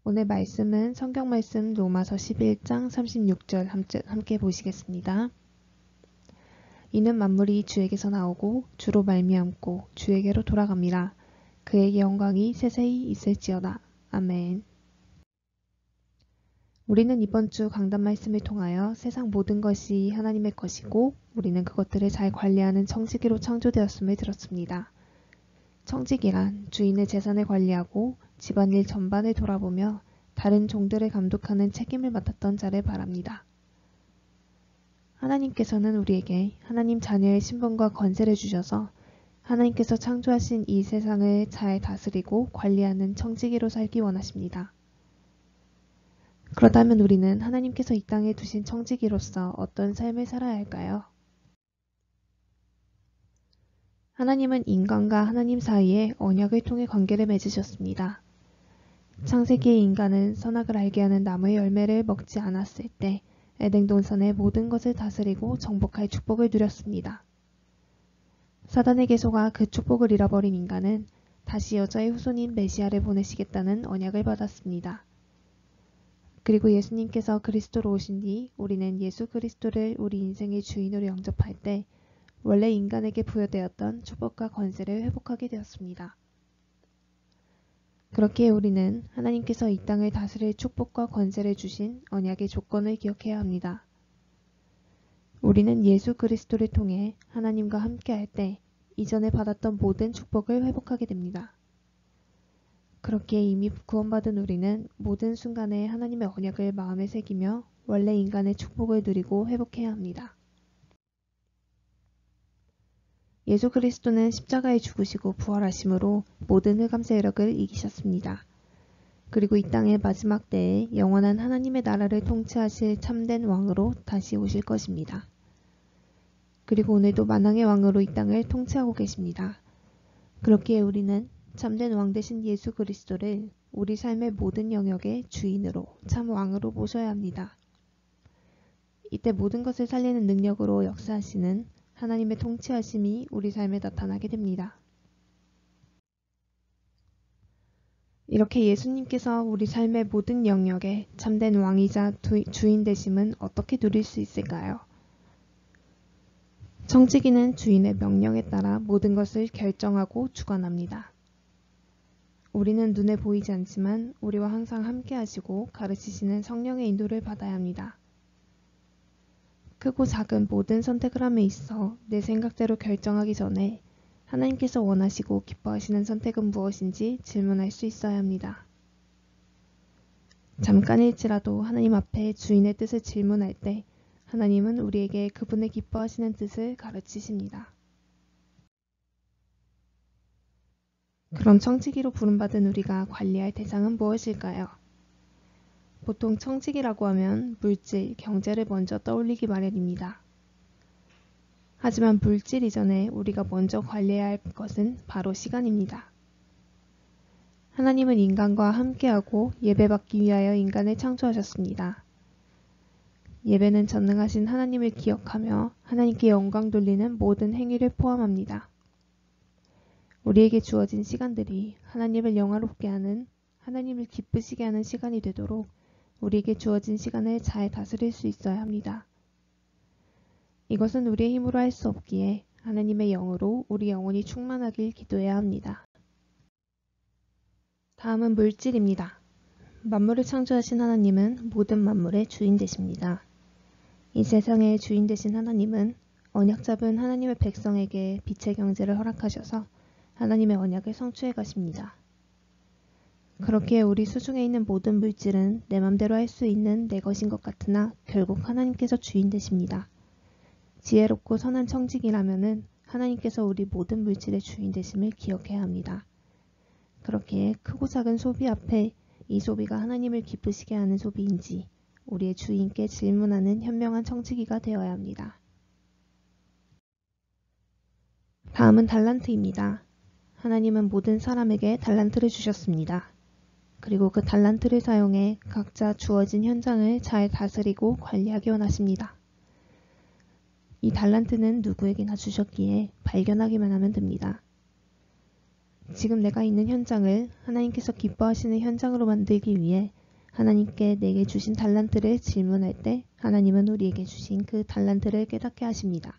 오늘 말씀은 성경 말씀 로마서 11장 36절 함께 보시겠습니다. 이는 만물이 주에게서 나오고 주로 말미암고 주에게로 돌아갑니다. 그에게 영광이 세세히 있을지어다. 아멘. 우리는 이번 주 강단 말씀을 통하여 세상 모든 것이 하나님의 것이고 우리는 그것들을 잘 관리하는 청지기로 창조되었음을 들었습니다. 청지기란 주인의 재산을 관리하고 집안일 전반을 돌아보며 다른 종들을 감독하는 책임을 맡았던 자를 말합니다. 하나님께서는 우리에게 하나님 자녀의 신분과 권세를 주셔서 하나님께서 창조하신 이 세상을 잘 다스리고 관리하는 청지기로 살기 원하십니다. 그렇다면 우리는 하나님께서 이 땅에 두신 청지기로서 어떤 삶을 살아야 할까요? 하나님은 인간과 하나님 사이에 언약을 통해 관계를 맺으셨습니다. 창세기의 인간은 선악을 알게 하는 나무의 열매를 먹지 않았을 때 에덴 동산의 모든 것을 다스리고 정복할 축복을 누렸습니다. 사단에게 속아 그 축복을 잃어버린 인간은 다시 여자의 후손인 메시아를 보내시겠다는 언약을 받았습니다. 그리고 예수님께서 그리스도로 오신 뒤 우리는 예수 그리스도를 우리 인생의 주인으로 영접할 때 원래 인간에게 부여되었던 축복과 권세를 회복하게 되었습니다. 그렇기에 우리는 하나님께서 이 땅을 다스릴 축복과 권세를 주신 언약의 조건을 기억해야 합니다. 우리는 예수 그리스도를 통해 하나님과 함께할 때 이전에 받았던 모든 축복을 회복하게 됩니다. 그렇기에 이미 구원받은 우리는 모든 순간에 하나님의 언약을 마음에 새기며 원래 인간의 축복을 누리고 회복해야 합니다. 예수 그리스도는 십자가에 죽으시고 부활하심으로 모든 흑암 세력을 이기셨습니다. 그리고 이 땅의 마지막 때에 영원한 하나님의 나라를 통치하실 참된 왕으로 다시 오실 것입니다. 그리고 오늘도 만왕의 왕으로 이 땅을 통치하고 계십니다. 그렇기에 우리는 참된 왕 되신 예수 그리스도를 우리 삶의 모든 영역의 주인으로 참 왕으로 모셔야 합니다. 이때 모든 것을 살리는 능력으로 역사하시는 하나님의 통치하심이 우리 삶에 나타나게 됩니다. 이렇게 예수님께서 우리 삶의 모든 영역에 참된 왕이자 주인 되심은 어떻게 누릴 수 있을까요? 청지기는 주인의 명령에 따라 모든 것을 결정하고 주관합니다. 우리는 눈에 보이지 않지만 우리와 항상 함께 하시고 가르치시는 성령의 인도를 받아야 합니다. 크고 작은 모든 선택을 함에 있어 내 생각대로 결정하기 전에 하나님께서 원하시고 기뻐하시는 선택은 무엇인지 질문할 수 있어야 합니다. 잠깐일지라도 하나님 앞에 주인의 뜻을 질문할 때 하나님은 우리에게 그분의 기뻐하시는 뜻을 가르치십니다. 그럼 청지기로 부름받은 우리가 관리할 대상은 무엇일까요? 보통 청지기라고 하면 물질, 경제를 먼저 떠올리기 마련입니다. 하지만 물질 이전에 우리가 먼저 관리해야 할 것은 바로 시간입니다. 하나님은 인간과 함께하고 예배받기 위하여 인간을 창조하셨습니다. 예배는 전능하신 하나님을 기억하며 하나님께 영광 돌리는 모든 행위를 포함합니다. 우리에게 주어진 시간들이 하나님을 영화롭게 하는, 하나님을 기쁘시게 하는 시간이 되도록 우리에게 주어진 시간을 잘 다스릴 수 있어야 합니다. 이것은 우리의 힘으로 할 수 없기에 하나님의 영으로 우리 영혼이 충만하길 기도해야 합니다. 다음은 물질입니다. 만물을 창조하신 하나님은 모든 만물의 주인 되십니다. 이 세상의 주인 되신 하나님은 언약 잡은 하나님의 백성에게 빛의 경제를 허락하셔서 하나님의 언약을 성취해 가십니다. 그렇기에 우리 수중에 있는 모든 물질은 내 맘대로 할 수 있는 내 것인 것 같으나 결국 하나님께서 주인 되십니다. 지혜롭고 선한 청지기라면은 하나님께서 우리 모든 물질의 주인 되심을 기억해야 합니다. 그렇기에 크고 작은 소비 앞에 이 소비가 하나님을 기쁘시게 하는 소비인지 우리의 주인께 질문하는 현명한 청지기가 되어야 합니다. 다음은 달란트입니다. 하나님은 모든 사람에게 달란트를 주셨습니다. 그리고 그 달란트를 사용해 각자 주어진 현장을 잘 다스리고 관리하기 원하십니다. 이 달란트는 누구에게나 주셨기에 발견하기만 하면 됩니다. 지금 내가 있는 현장을 하나님께서 기뻐하시는 현장으로 만들기 위해 하나님께 내게 주신 달란트를 질문할 때 하나님은 우리에게 주신 그 달란트를 깨닫게 하십니다.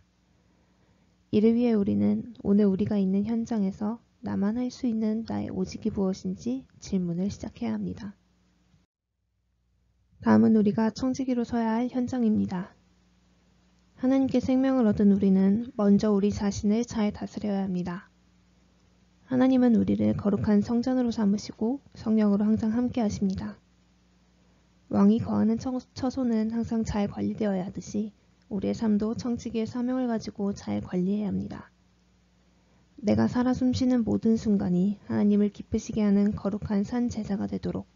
이를 위해 우리는 오늘 우리가 있는 현장에서 나만 할 수 있는 나의 오직이 무엇인지 질문을 시작해야 합니다. 다음은 우리가 청지기로 서야 할 현장입니다. 하나님께 생명을 얻은 우리는 먼저 우리 자신을 잘 다스려야 합니다. 하나님은 우리를 거룩한 성전으로 삼으시고 성령으로 항상 함께 하십니다. 왕이 거하는 처소는 항상 잘 관리되어야 하듯이 우리의 삶도 청지기의 사명을 가지고 잘 관리해야 합니다. 내가 살아 숨쉬는 모든 순간이 하나님을 기쁘시게 하는 거룩한 산 제사가 되도록,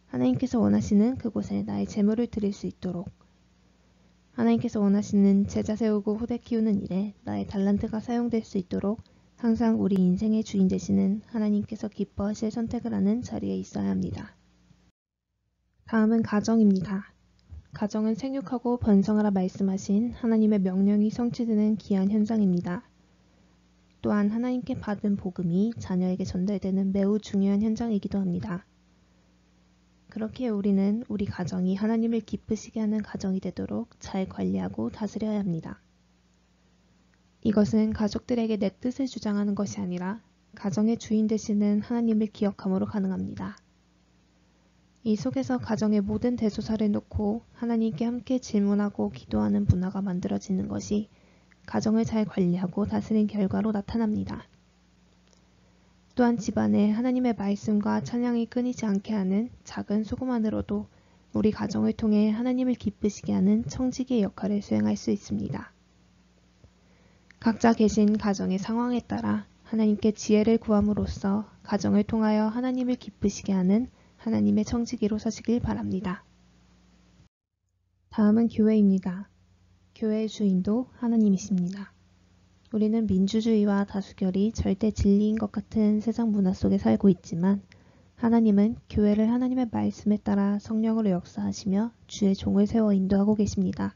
하나님께서 원하시는 그곳에 나의 제물을 드릴 수 있도록, 하나님께서 원하시는 제자 세우고 후대 키우는 일에 나의 달란트가 사용될 수 있도록 항상 우리 인생의 주인 되시는 하나님께서 기뻐하실 선택을 하는 자리에 있어야 합니다. 다음은 가정입니다. 가정은 생육하고 번성하라 말씀하신 하나님의 명령이 성취되는 귀한 현장입니다. 또한 하나님께 받은 복음이 자녀에게 전달되는 매우 중요한 현장이기도 합니다. 그렇기에 우리는 우리 가정이 하나님을 기쁘시게 하는 가정이 되도록 잘 관리하고 다스려야 합니다. 이것은 가족들에게 내 뜻을 주장하는 것이 아니라 가정의 주인 되시는 하나님을 기억함으로 가능합니다. 이 속에서 가정의 모든 대소사를 놓고 하나님께 함께 질문하고 기도하는 문화가 만들어지는 것이 가정을 잘 관리하고 다스린 결과로 나타납니다. 또한 집안에 하나님의 말씀과 찬양이 끊이지 않게 하는 작은 소금만으로도 우리 가정을 통해 하나님을 기쁘시게 하는 청지기의 역할을 수행할 수 있습니다. 각자 계신 가정의 상황에 따라 하나님께 지혜를 구함으로써 가정을 통하여 하나님을 기쁘시게 하는 하나님의 청지기로 서시길 바랍니다. 다음은 교회입니다. 교회의 주인도 하나님이십니다. 우리는 민주주의와 다수결이 절대 진리인 것 같은 세상 문화 속에 살고 있지만 하나님은 교회를 하나님의 말씀에 따라 성령으로 역사하시며 주의 종을 세워 인도하고 계십니다.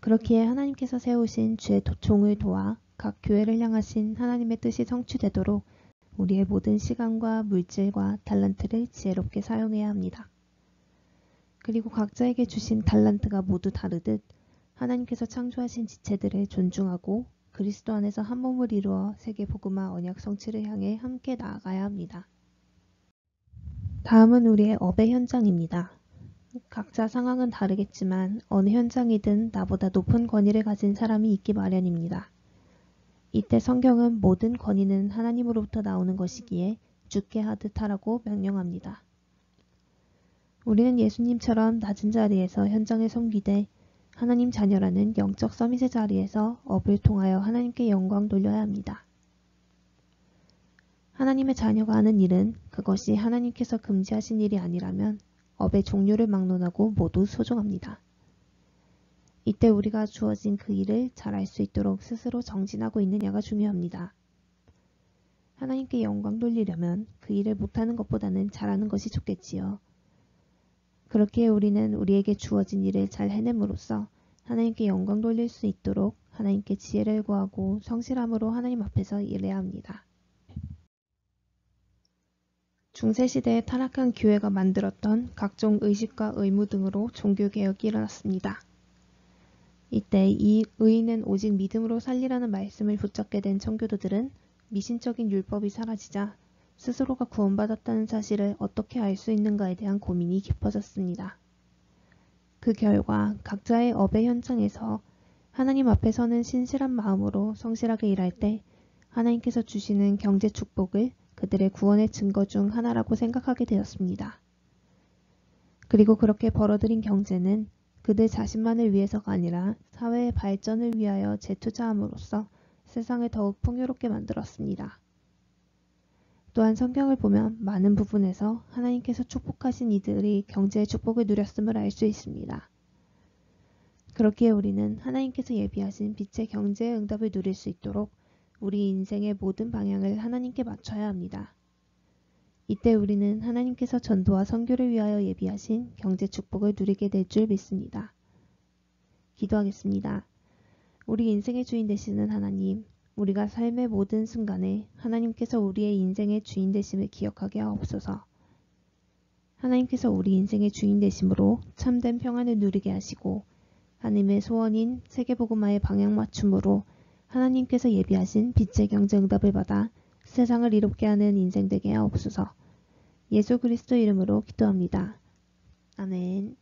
그렇기에 하나님께서 세우신 주의 종을 도와 각 교회를 향하신 하나님의 뜻이 성취되도록 우리의 모든 시간과 물질과 달란트를 지혜롭게 사용해야 합니다. 그리고 각자에게 주신 달란트가 모두 다르듯 하나님께서 창조하신 지체들을 존중하고 그리스도 안에서 한 몸을 이루어 세계 복음화 언약 성취를 향해 함께 나아가야 합니다. 다음은 우리의 업의 현장입니다. 각자 상황은 다르겠지만 어느 현장이든 나보다 높은 권위를 가진 사람이 있기 마련입니다. 이때 성경은 모든 권위는 하나님으로부터 나오는 것이기에 주께 하듯 하라고 명령합니다. 우리는 예수님처럼 낮은 자리에서 현장을 섬기되 하나님 자녀라는 영적 서밋의 자리에서 업을 통하여 하나님께 영광 돌려야 합니다. 하나님의 자녀가 하는 일은 그것이 하나님께서 금지하신 일이 아니라면 업의 종류를 막론하고 모두 소중합니다. 이때 우리가 주어진 그 일을 잘할 수 있도록 스스로 정진하고 있느냐가 중요합니다. 하나님께 영광 돌리려면 그 일을 못하는 것보다는 잘하는 것이 좋겠지요. 그렇기에 우리는 우리에게 주어진 일을 잘 해냄으로써 하나님께 영광 돌릴 수 있도록 하나님께 지혜를 구하고 성실함으로 하나님 앞에서 일해야 합니다. 중세시대에 타락한 교회가 만들었던 각종 의식과 의무 등으로 종교개혁이 일어났습니다. 이때 이 의인은 오직 믿음으로 살리라는 말씀을 붙잡게 된 청교도들은 미신적인 율법이 사라지자 스스로가 구원받았다는 사실을 어떻게 알 수 있는가에 대한 고민이 깊어졌습니다. 그 결과 각자의 업의 현장에서 하나님 앞에 서는 신실한 마음으로 성실하게 일할 때 하나님께서 주시는 경제 축복을 그들의 구원의 증거 중 하나라고 생각하게 되었습니다. 그리고 그렇게 벌어들인 경제는 그들 자신만을 위해서가 아니라 사회의 발전을 위하여 재투자함으로써 세상을 더욱 풍요롭게 만들었습니다. 또한 성경을 보면 많은 부분에서 하나님께서 축복하신 이들이 경제의 축복을 누렸음을 알 수 있습니다. 그렇기에 우리는 하나님께서 예비하신 빛의 경제의 응답을 누릴 수 있도록 우리 인생의 모든 방향을 하나님께 맞춰야 합니다. 이때 우리는 하나님께서 전도와 선교를 위하여 예비하신 경제 축복을 누리게 될 줄 믿습니다. 기도하겠습니다. 우리 인생의 주인 되시는 하나님, 우리가 삶의 모든 순간에 하나님께서 우리의 인생의 주인 되심을 기억하게 하옵소서. 하나님께서 우리 인생의 주인 되심으로 참된 평안을 누리게 하시고 하나님의 소원인 세계복음화의 방향 맞춤으로 하나님께서 예비하신 빛의 경제 응답을 받아 세상을 이롭게 하는 인생 되게 하옵소서. 예수 그리스도 이름으로 기도합니다. 아멘.